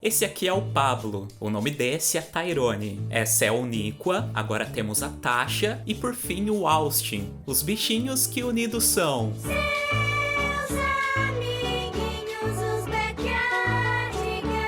Esse aqui é o Pablo, o nome desse é Tyrone, essa é a Uniqua, agora temos a Tasha e por fim o Austin, os bichinhos que unidos são... Seus amiguinhos, os Backyardigans.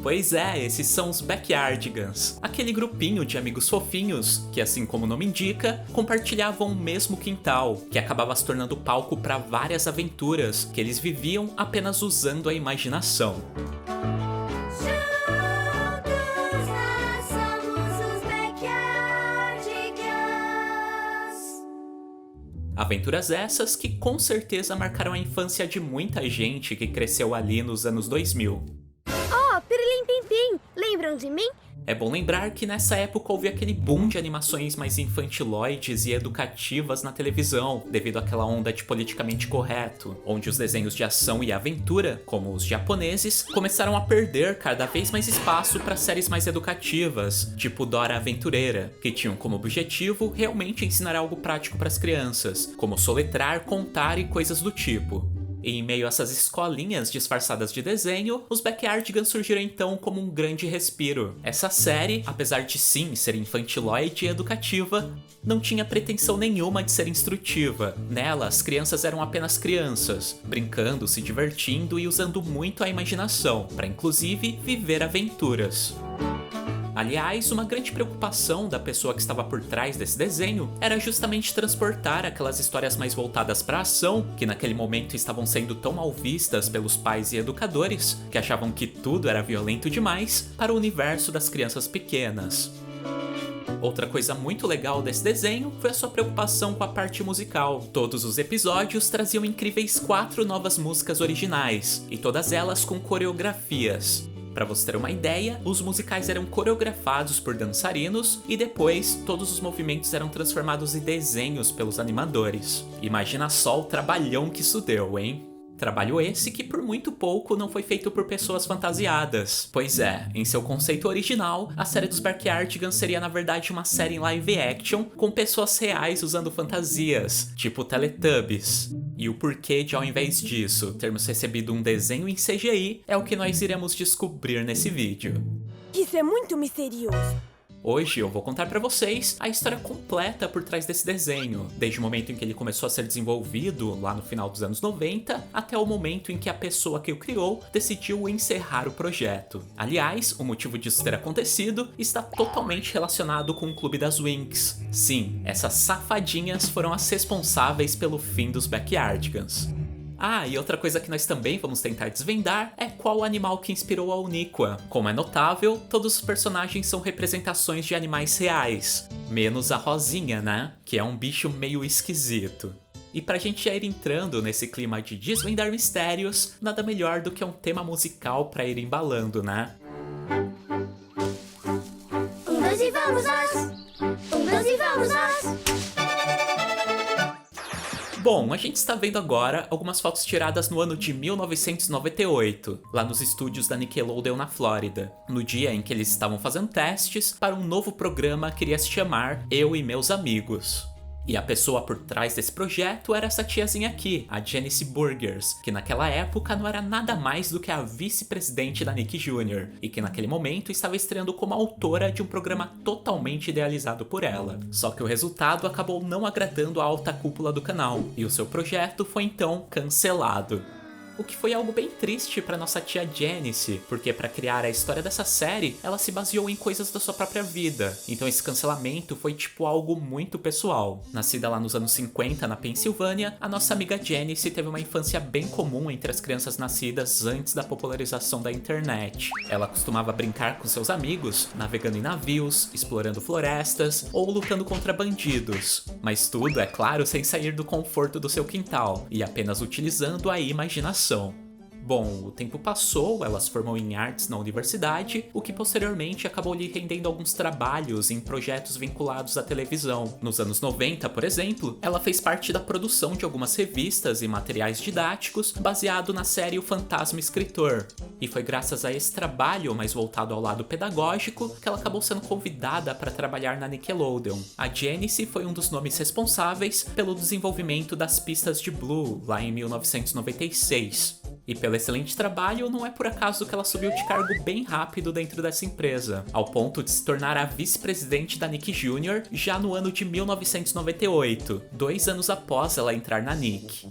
Pois é, esses são os Backyardigans, aquele grupinho de amigos fofinhos que, assim como o nome indica, compartilhavam o mesmo quintal, que acabava se tornando palco para várias aventuras que eles viviam apenas usando a imaginação. Juntos nós somos os Backyardigans. Aventuras essas que com certeza marcaram a infância de muita gente que cresceu ali nos anos 2000. Oh, Pirilim Pim Pim, lembram de mim? É bom lembrar que nessa época houve aquele boom de animações mais infantiloides e educativas na televisão, devido àquela onda de politicamente correto, onde os desenhos de ação e aventura, como os japoneses, começaram a perder cada vez mais espaço para séries mais educativas, tipo Dora Aventureira, que tinham como objetivo realmente ensinar algo prático para as crianças, como soletrar, contar e coisas do tipo. E em meio a essas escolinhas disfarçadas de desenho, os Backyardigans surgiram então como um grande respiro. Essa série, apesar de sim ser infantiloide e educativa, não tinha pretensão nenhuma de ser instrutiva. Nela, as crianças eram apenas crianças, brincando, se divertindo e usando muito a imaginação, para inclusive viver aventuras. Aliás, uma grande preocupação da pessoa que estava por trás desse desenho era justamente transportar aquelas histórias mais voltadas para a ação, que naquele momento estavam sendo tão mal vistas pelos pais e educadores, que achavam que tudo era violento demais, para o universo das crianças pequenas. Outra coisa muito legal desse desenho foi a sua preocupação com a parte musical. Todos os episódios traziam incríveis 4 novas músicas originais, e todas elas com coreografias. Pra você ter uma ideia, os musicais eram coreografados por dançarinos e depois todos os movimentos eram transformados em desenhos pelos animadores. Imagina só o trabalhão que isso deu, hein? Trabalho esse que por muito pouco não foi feito por pessoas fantasiadas. Pois é, em seu conceito original, a série dos Backyardigans seria na verdade uma série em live action com pessoas reais usando fantasias, tipo Teletubbies. E o porquê de, ao invés disso, termos recebido um desenho em CGI é o que nós iremos descobrir nesse vídeo. Isso é muito misterioso. Hoje eu vou contar pra vocês a história completa por trás desse desenho, desde o momento em que ele começou a ser desenvolvido, lá no final dos anos 90, até o momento em que a pessoa que o criou decidiu encerrar o projeto. Aliás, o motivo disso ter acontecido está totalmente relacionado com o Clube das Winx. Sim, essas safadinhas foram as responsáveis pelo fim dos Backyardigans. Ah, e outra coisa que nós também vamos tentar desvendar é qual o animal que inspirou a Uniqua. Como é notável, todos os personagens são representações de animais reais, menos a Rosinha, né? Que é um bicho meio esquisito. E pra gente já ir entrando nesse clima de desvendar mistérios, nada melhor do que um tema musical pra ir embalando, né? Dois e vamos nós. Dois e vamos nós. Bom, a gente está vendo agora algumas fotos tiradas no ano de 1998, lá nos estúdios da Nickelodeon na Flórida, no dia em que eles estavam fazendo testes para um novo programa que iria se chamar Eu e Meus Amigos. E a pessoa por trás desse projeto era essa tiazinha aqui, a Janice Burgers, que naquela época não era nada mais do que a vice-presidente da Nick Jr., e que naquele momento estava estreando como autora de um programa totalmente idealizado por ela. Só que o resultado acabou não agradando a alta cúpula do canal, e o seu projeto foi então cancelado. O que foi algo bem triste para nossa tia Janice, porque para criar a história dessa série, ela se baseou em coisas da sua própria vida. Então esse cancelamento foi tipo algo muito pessoal. Nascida lá nos anos 50 na Pensilvânia, a nossa amiga Janice teve uma infância bem comum entre as crianças nascidas antes da popularização da internet. Ela costumava brincar com seus amigos, navegando em navios, explorando florestas ou lutando contra bandidos. Mas tudo, é claro, sem sair do conforto do seu quintal e apenas utilizando a imaginação. Bom, o tempo passou, ela se formou em artes na universidade, o que posteriormente acabou lhe rendendo alguns trabalhos em projetos vinculados à televisão. Nos anos 90, por exemplo, ela fez parte da produção de algumas revistas e materiais didáticos baseado na série O Fantasma Escritor. E foi graças a esse trabalho, mais voltado ao lado pedagógico, que ela acabou sendo convidada para trabalhar na Nickelodeon. A Janice foi um dos nomes responsáveis pelo desenvolvimento das pistas de Blue, lá em 1996. E pelo excelente trabalho, não é por acaso que ela subiu de cargo bem rápido dentro dessa empresa, ao ponto de se tornar a vice-presidente da Nick Jr. já no ano de 1998, 2 anos após ela entrar na Nick.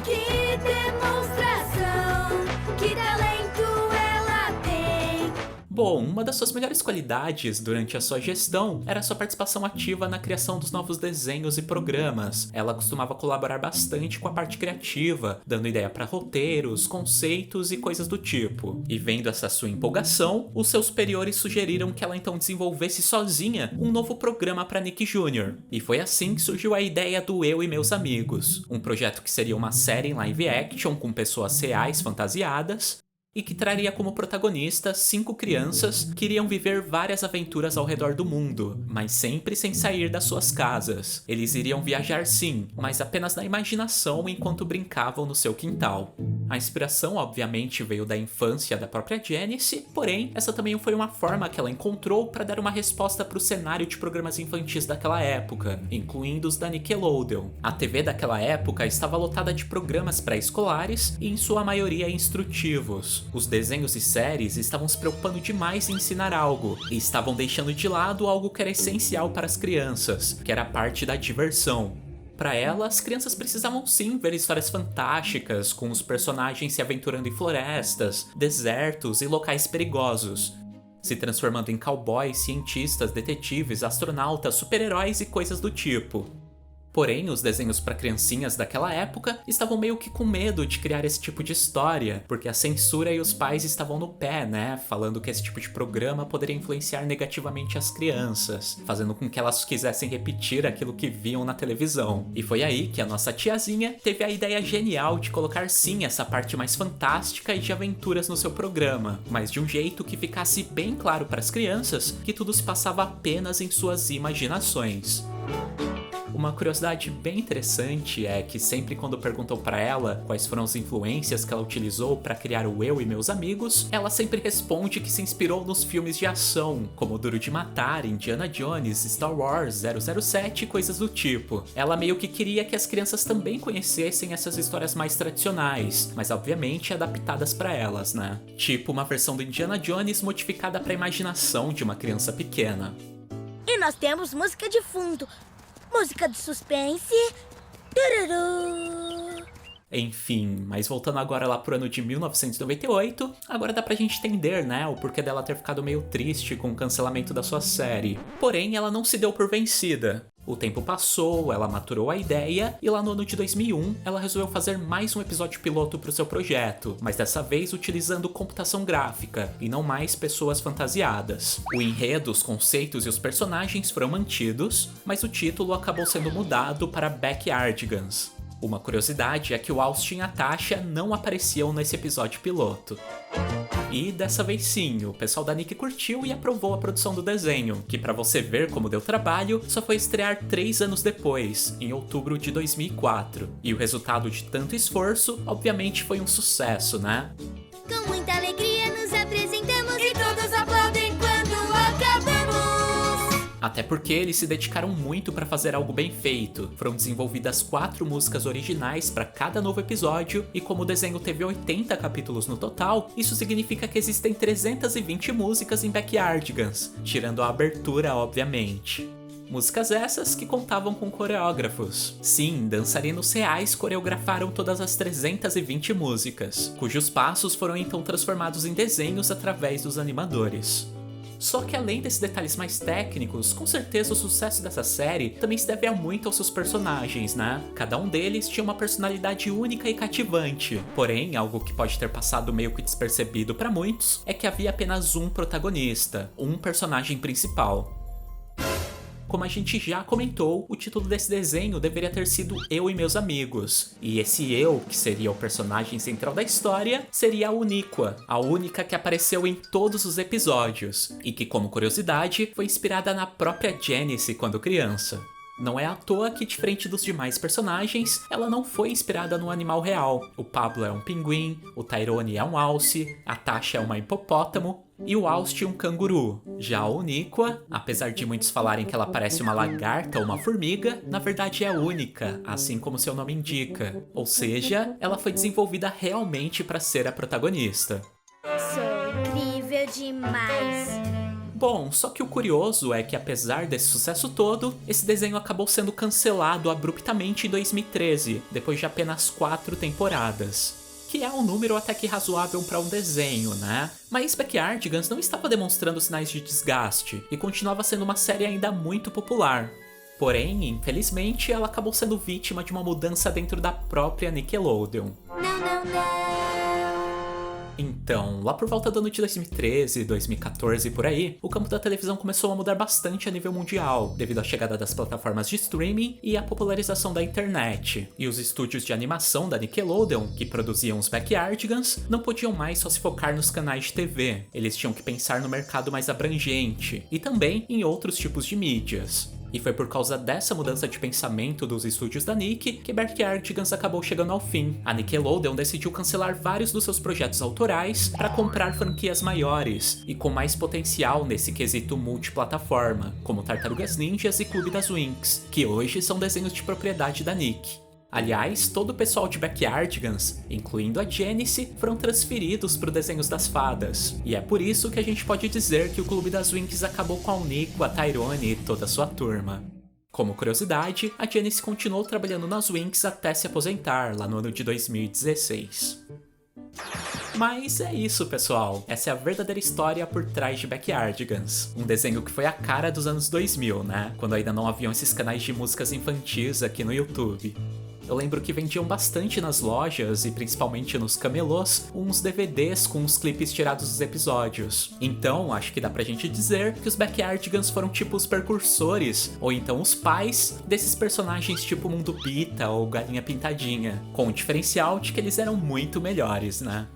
Que demonstração, que talento ela tem. Bom, uma das suas melhores qualidades durante a sua gestão era sua participação ativa na criação dos novos desenhos e programas. Ela costumava colaborar bastante com a parte criativa, dando ideia para roteiros, conceitos e coisas do tipo. E vendo essa sua empolgação, os seus superiores sugeriram que ela então desenvolvesse sozinha um novo programa para Nick Jr. E foi assim que surgiu a ideia do Eu e Meus Amigos, um projeto que seria uma série em live action com pessoas reais fantasiadas, e que traria como protagonistas 5 crianças que iriam viver várias aventuras ao redor do mundo, mas sempre sem sair das suas casas. Eles iriam viajar sim, mas apenas na imaginação enquanto brincavam no seu quintal. A inspiração, obviamente, veio da infância da própria Janice, porém, essa também foi uma forma que ela encontrou para dar uma resposta para o cenário de programas infantis daquela época, incluindo os da Nickelodeon. A TV daquela época estava lotada de programas pré-escolares e, em sua maioria, instrutivos. Os desenhos e séries estavam se preocupando demais em ensinar algo, e estavam deixando de lado algo que era essencial para as crianças, que era a parte da diversão. Para ela, as crianças precisavam sim ver histórias fantásticas, com os personagens se aventurando em florestas, desertos e locais perigosos, se transformando em cowboys, cientistas, detetives, astronautas, super-heróis e coisas do tipo. Porém, os desenhos para criancinhas daquela época estavam meio que com medo de criar esse tipo de história, porque a censura e os pais estavam no pé, né? Falando que esse tipo de programa poderia influenciar negativamente as crianças, fazendo com que elas quisessem repetir aquilo que viam na televisão. E foi aí que a nossa tiazinha teve a ideia genial de colocar sim essa parte mais fantástica e de aventuras no seu programa, mas de um jeito que ficasse bem claro para as crianças que tudo se passava apenas em suas imaginações. Uma curiosidade bem interessante é que sempre quando perguntam para ela quais foram as influências que ela utilizou para criar o Eu e Meus Amigos, ela sempre responde que se inspirou nos filmes de ação, como Duro de Matar, Indiana Jones, Star Wars, 007 e coisas do tipo. Ela meio que queria que as crianças também conhecessem essas histórias mais tradicionais, mas obviamente adaptadas para elas, né? Tipo uma versão do Indiana Jones modificada para a imaginação de uma criança pequena. E nós temos música de fundo. Música de suspense. Tururu. Enfim, mas voltando agora lá pro ano de 1998, agora dá pra gente entender, né, o porquê dela ter ficado meio triste com o cancelamento da sua série. Porém, ela não se deu por vencida. O tempo passou, ela maturou a ideia e lá no ano de 2001 ela resolveu fazer mais um episódio piloto pro seu projeto, mas dessa vez utilizando computação gráfica e não mais pessoas fantasiadas. O enredo, os conceitos e os personagens foram mantidos, mas o título acabou sendo mudado para Backyardigans. Uma curiosidade é que o Austin e a Tasha não apareciam nesse episódio piloto. E dessa vez sim, o pessoal da Nick curtiu e aprovou a produção do desenho, que pra você ver como deu trabalho, só foi estrear 3 anos depois, em outubro de 2004. E o resultado de tanto esforço, obviamente foi um sucesso, né? Com muita alegria nos apresentamos e todos aplaudem quando acabamos. Até porque eles se dedicaram muito para fazer algo bem feito. Foram desenvolvidas 4 músicas originais para cada novo episódio, e como o desenho teve 80 capítulos no total, isso significa que existem 320 músicas em Backyardigans, tirando a abertura, obviamente. Músicas essas que contavam com coreógrafos. Sim, dançarinos reais coreografaram todas as 320 músicas, cujos passos foram então transformados em desenhos através dos animadores. Só que além desses detalhes mais técnicos, com certeza o sucesso dessa série também se deve muito aos seus personagens, né? Cada um deles tinha uma personalidade única e cativante. Porém, algo que pode ter passado meio que despercebido para muitos é que havia apenas um protagonista, um personagem principal. Como a gente já comentou, o título desse desenho deveria ter sido Eu e Meus Amigos. E esse eu, que seria o personagem central da história, seria a Uniqua, a única que apareceu em todos os episódios, e que, como curiosidade, foi inspirada na própria Janice quando criança. Não é à toa que, diferente dos demais personagens, ela não foi inspirada no animal real. O Pablo é um pinguim, o Tyrone é um alce, a Tasha é uma hipopótamo, e o Austin um canguru. Já a Uniqua, apesar de muitos falarem que ela parece uma lagarta ou uma formiga, na verdade é única, assim como seu nome indica. Ou seja, ela foi desenvolvida realmente para ser a protagonista. Sou incrível demais. Bom, só que o curioso é que apesar desse sucesso todo, esse desenho acabou sendo cancelado abruptamente em 2013, depois de apenas 4 temporadas. Que é um número até que razoável para um desenho, né? Mas Backyardigans não estava demonstrando sinais de desgaste e continuava sendo uma série ainda muito popular. Porém, infelizmente, ela acabou sendo vítima de uma mudança dentro da própria Nickelodeon. Não. Então, lá por volta do ano de 2013, 2014 e por aí, o campo da televisão começou a mudar bastante a nível mundial, devido à chegada das plataformas de streaming e à popularização da internet. E os estúdios de animação da Nickelodeon, que produziam os Backyardigans, não podiam mais só se focar nos canais de TV. Eles tinham que pensar no mercado mais abrangente, e também em outros tipos de mídias. E foi por causa dessa mudança de pensamento dos estúdios da Nick que Backyardigans acabou chegando ao fim. A Nickelodeon decidiu cancelar vários dos seus projetos autorais para comprar franquias maiores e com mais potencial nesse quesito multiplataforma, como Tartarugas Ninjas e Clube das Winx, que hoje são desenhos de propriedade da Nick. Aliás, todo o pessoal de Backyardigans, incluindo a Janice, foram transferidos para os desenhos das fadas. E é por isso que a gente pode dizer que o Clube das Winx acabou com a Uniqua, a Tyrone e toda a sua turma. Como curiosidade, a Janice continuou trabalhando nas Winx até se aposentar, lá no ano de 2016. Mas é isso, pessoal. Essa é a verdadeira história por trás de Backyardigans. Um desenho que foi a cara dos anos 2000, né? Quando ainda não haviam esses canais de músicas infantis aqui no YouTube. Eu lembro que vendiam bastante nas lojas e principalmente nos camelôs uns DVDs com os clipes tirados dos episódios. Então, acho que dá pra gente dizer que os Backyardigans foram tipo os precursores, ou então os pais, desses personagens tipo Mundo Pita ou Galinha Pintadinha, com o diferencial de que eles eram muito melhores, né?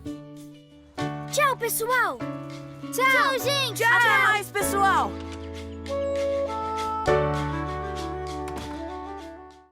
Tchau, pessoal. Tchau, gente! Até mais, pessoal!